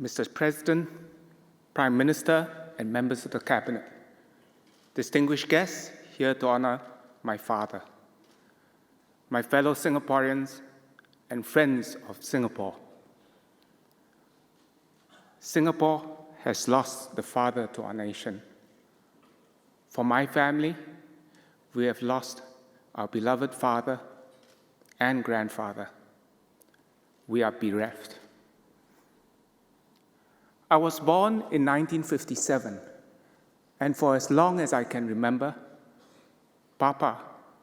Mr. President, Prime Minister, and members of the Cabinet, distinguished guests here to honor my father, my fellow Singaporeans, and friends of Singapore. Singapore has lost the father to our nation. For my family, we have lost our beloved father and grandfather. We are bereft. I was born in 1957, and for as long as I can remember, Papa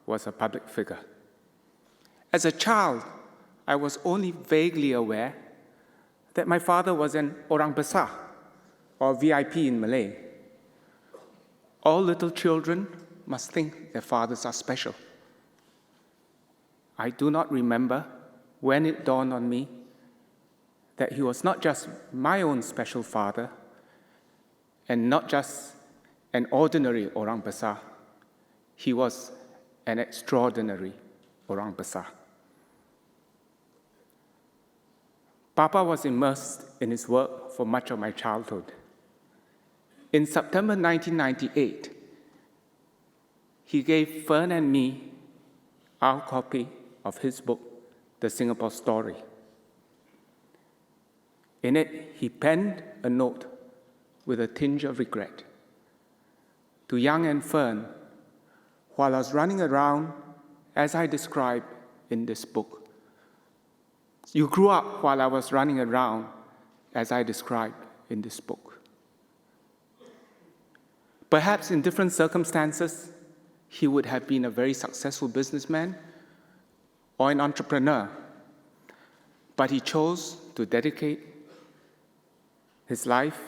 was a public figure. As a child, I was only vaguely aware that my father was an orang besar, or VIP in Malay. All little children must think their fathers are special. I do not remember when it dawned on me that he was not just my own special father and not just an ordinary orang besar. He was an extraordinary orang besar. Papa was immersed in his work for much of my childhood. In September 1998, he gave Fern and me our copy of his book, The Singapore Story. In it, he penned a note with a tinge of regret. To Yang and Fern, while I was running around, as I described in this book. You grew up while I was running around, as I described in this book. Perhaps in different circumstances, he would have been a very successful businessman or an entrepreneur, but he chose to dedicate his life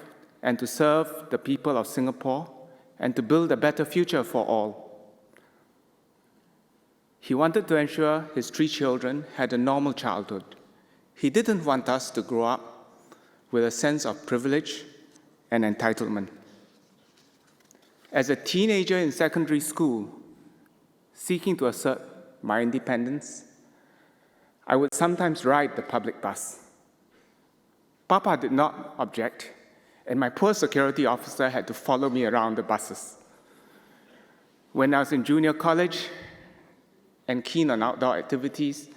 and to serve the people of Singapore and to build a better future for all. He wanted to ensure his 3 children had a normal childhood. He didn't want us to grow up with a sense of privilege and entitlement. As a teenager in secondary school, seeking to assert my independence, I would sometimes ride the public bus. Papa did not object, and my poor security officer had to follow me around the buses. When I was in junior college and keen on outdoor activities,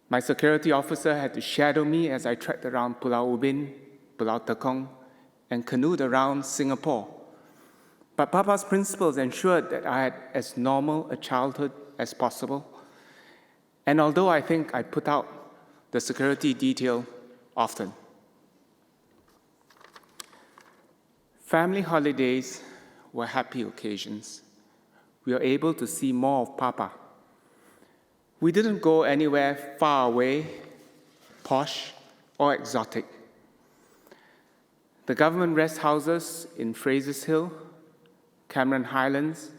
my security officer had to shadow me as I trekked around Pulau Ubin, Pulau Tekong, and canoed around Singapore. But Papa's principles ensured that I had as normal a childhood as possible. And although I think I put out the security detail often. Family holidays were happy occasions. We were able to see more of Papa. We didn't go anywhere far away, posh, or exotic. The government rest houses in Fraser's Hill, Cameron Highlands,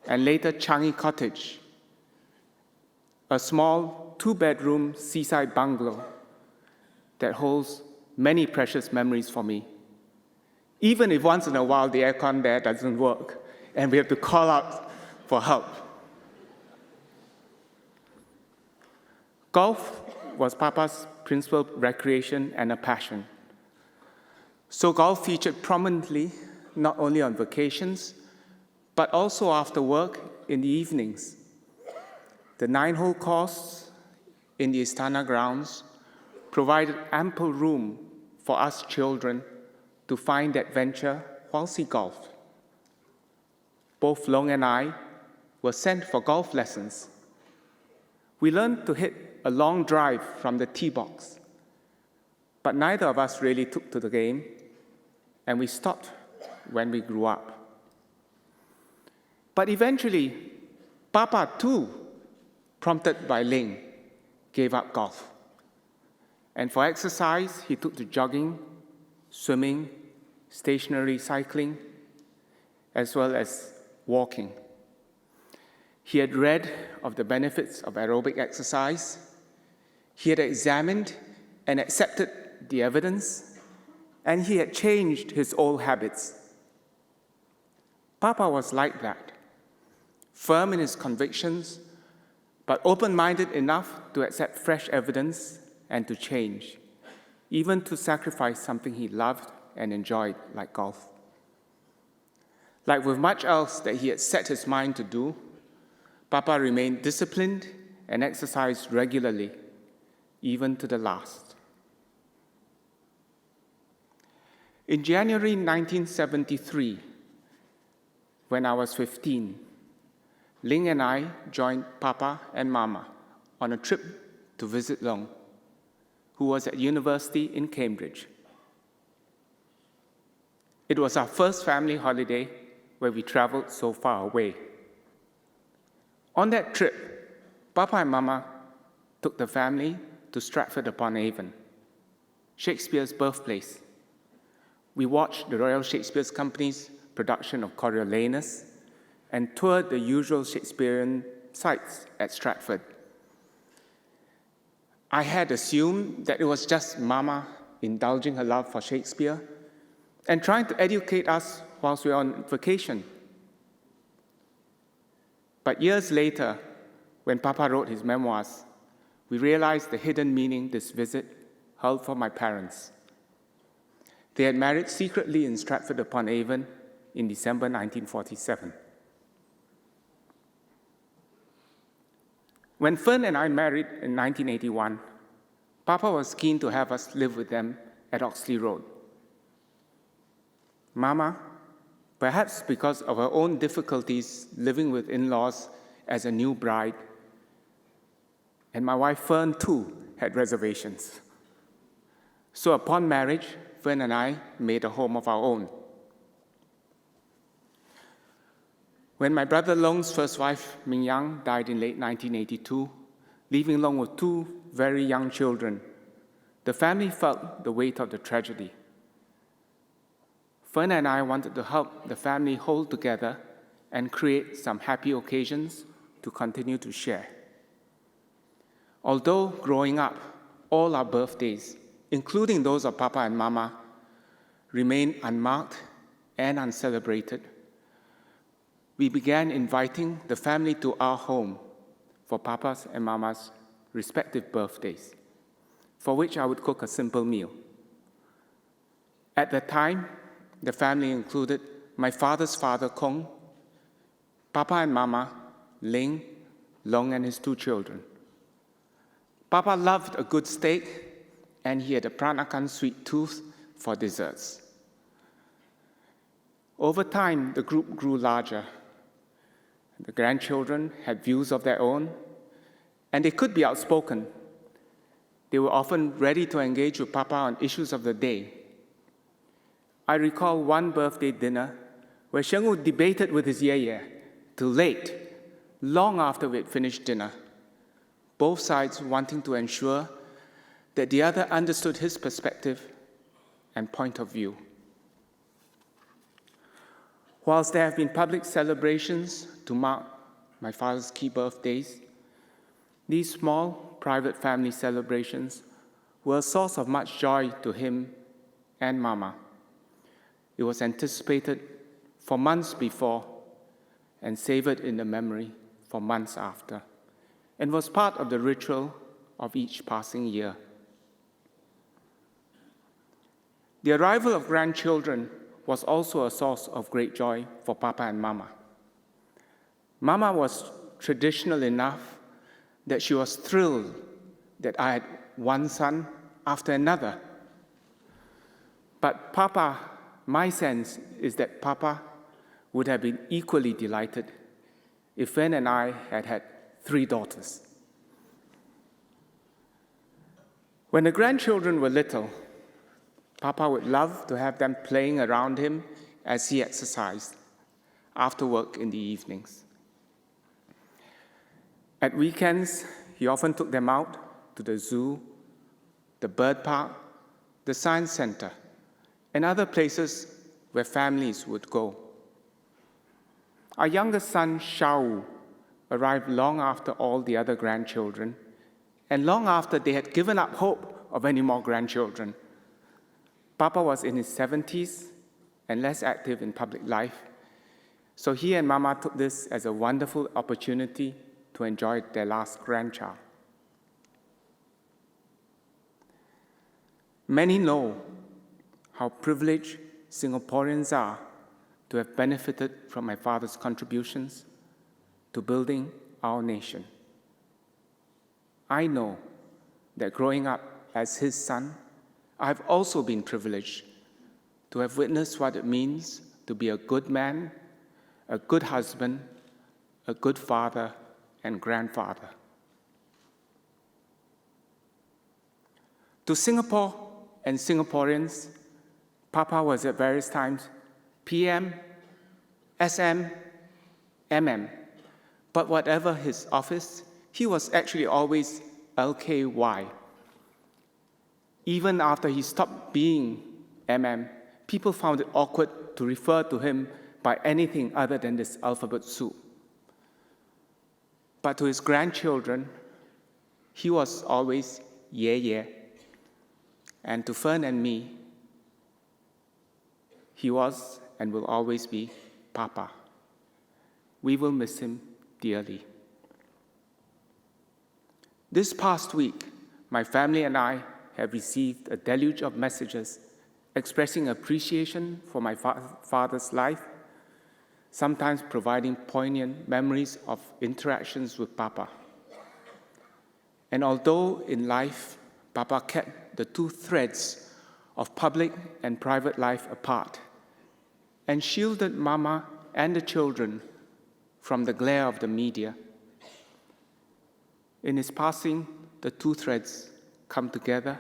and later Changi Cottage, a small 2-bedroom seaside bungalow that holds many precious memories for me. Even if once in a while the aircon there doesn't work and we have to call out for help. Golf was Papa's principal recreation and a passion. So golf featured prominently not only on vacations, but also after work in the evenings. The 9-hole course in the Istana grounds provided ample room for us children to find adventure whilst he golfed. Both Long and I were sent for golf lessons. We learned to hit a long drive from the tee box, but neither of us really took to the game, and we stopped when we grew up. But eventually, Papa too, prompted by Ling, gave up golf. And for exercise, he took to jogging, swimming, stationary cycling, as well as walking. He had read of the benefits of aerobic exercise. He had examined and accepted the evidence, and he had changed his old habits. Papa was like that, firm in his convictions, but open-minded enough to accept fresh evidence and to change. even to sacrifice something he loved and enjoyed, like golf. Like with much else that he had set his mind to do, Papa remained disciplined and exercised regularly, even to the last. In January 1973, when I was 15, Ling and I joined Papa and Mama on a trip to visit Long, who was at university in Cambridge. It was our first family holiday where we traveled so far away. On that trip, Papa and Mama took the family to Stratford-upon-Avon, Shakespeare's birthplace. We watched the Royal Shakespeare Company's production of Coriolanus and toured the usual Shakespearean sites at Stratford. I had assumed that it was just Mama indulging her love for Shakespeare and trying to educate us whilst we were on vacation. But years later, when Papa wrote his memoirs, we realized the hidden meaning this visit held for my parents. They had married secretly in Stratford-upon-Avon in December 1947. When Fern and I married in 1981, Papa was keen to have us live with them at Oxley Road. Mama, perhaps because of her own difficulties living with in-laws as a new bride, and my wife Fern too had reservations. So upon marriage, Fern and I made a home of our own. When my brother Long's first wife, Ming Yang, died in late 1982, leaving Long with two very young children, the family felt the weight of the tragedy. Fern and I wanted to help the family hold together and create some happy occasions to continue to share. Although growing up, all our birthdays, including those of Papa and Mama, remained unmarked and uncelebrated, we began inviting the family to our home for Papa's and Mama's respective birthdays, for which I would cook a simple meal. At that time, the family included my father's father, Kong, Papa and Mama, Ling, Long and his two children. Papa loved a good steak, and he had a Peranakan sweet tooth for desserts. Over time, the group grew larger. The grandchildren had views of their own, and they could be outspoken. They were often ready to engage with Papa on issues of the day. I recall one birthday dinner where Sheng-Wu debated with his yeye till late, long after we had finished dinner, both sides wanting to ensure that the other understood his perspective and point of view. Whilst there have been public celebrations to mark my father's key birthdays, these small, private family celebrations were a source of much joy to him and Mama. It was anticipated for months before and savored in the memory for months after, and was part of the ritual of each passing year. The arrival of grandchildren was also a source of great joy for Papa and Mama. Mama was traditional enough that she was thrilled that I had one son after another. But Papa, my sense is that Papa would have been equally delighted if Fen and I had had 3 daughters. When the grandchildren were little, Papa would love to have them playing around him as he exercised after work in the evenings. At weekends, he often took them out to the zoo, the bird park, the science center, and other places where families would go. Our youngest son, Shao, arrived long after all the other grandchildren, and long after they had given up hope of any more grandchildren. Papa was in his 70s and less active in public life, so he and Mama took this as a wonderful opportunity to enjoy their last grandchild. Many know how privileged Singaporeans are to have benefited from my father's contributions to building our nation. I know that growing up as his son, I've also been privileged to have witnessed what it means to be a good man, a good husband, a good father and grandfather. To Singapore and Singaporeans, Papa was at various times PM, SM, MM, but whatever his office, he was actually always LKY. Even after he stopped being MM, people found it awkward to refer to him by anything other than this alphabet soup. But to his grandchildren, he was always yeah. And to Fern and me, he was and will always be Papa. We will miss him dearly. This past week, my family and I have received a deluge of messages expressing appreciation for my father's life, sometimes providing poignant memories of interactions with Papa. And although in life, Papa kept the two threads of public and private life apart and shielded Mama and the children from the glare of the media, in his passing, the two threads come together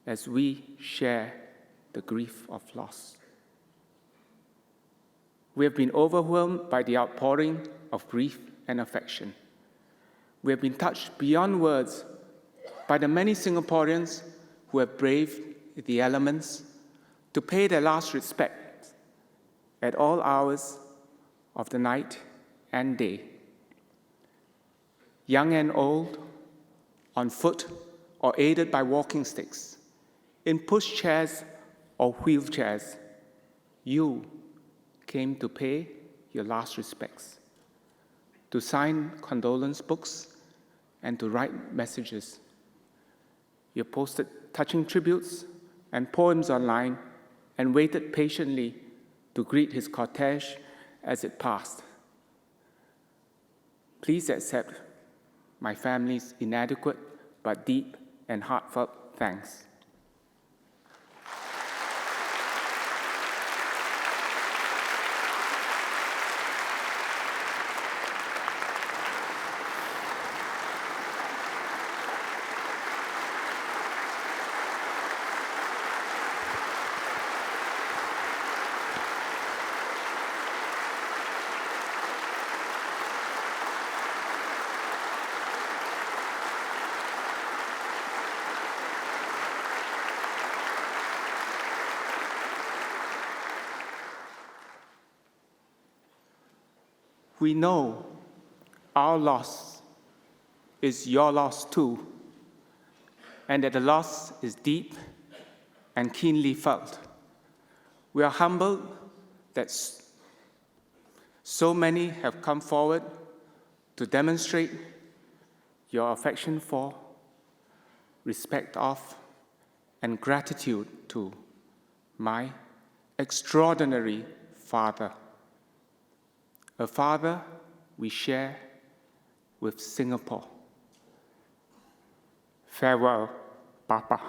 as we share the grief of loss. We have been overwhelmed by the outpouring of grief and affection. We have been touched beyond words by the many Singaporeans who have braved the elements to pay their last respect at all hours of the night and day. Young and old, on foot or aided by walking sticks, in pushchairs or wheelchairs, you came to pay your last respects, to sign condolence books and to write messages. You posted touching tributes and poems online and waited patiently to greet his cortege as it passed. Please accept my family's inadequate but deep and heartfelt thanks. We know our loss is your loss too, and that the loss is deep and keenly felt. We are humbled that so many have come forward to demonstrate your affection for, respect of, and gratitude to my extraordinary father. A father we share with Singapore. Farewell, Papa.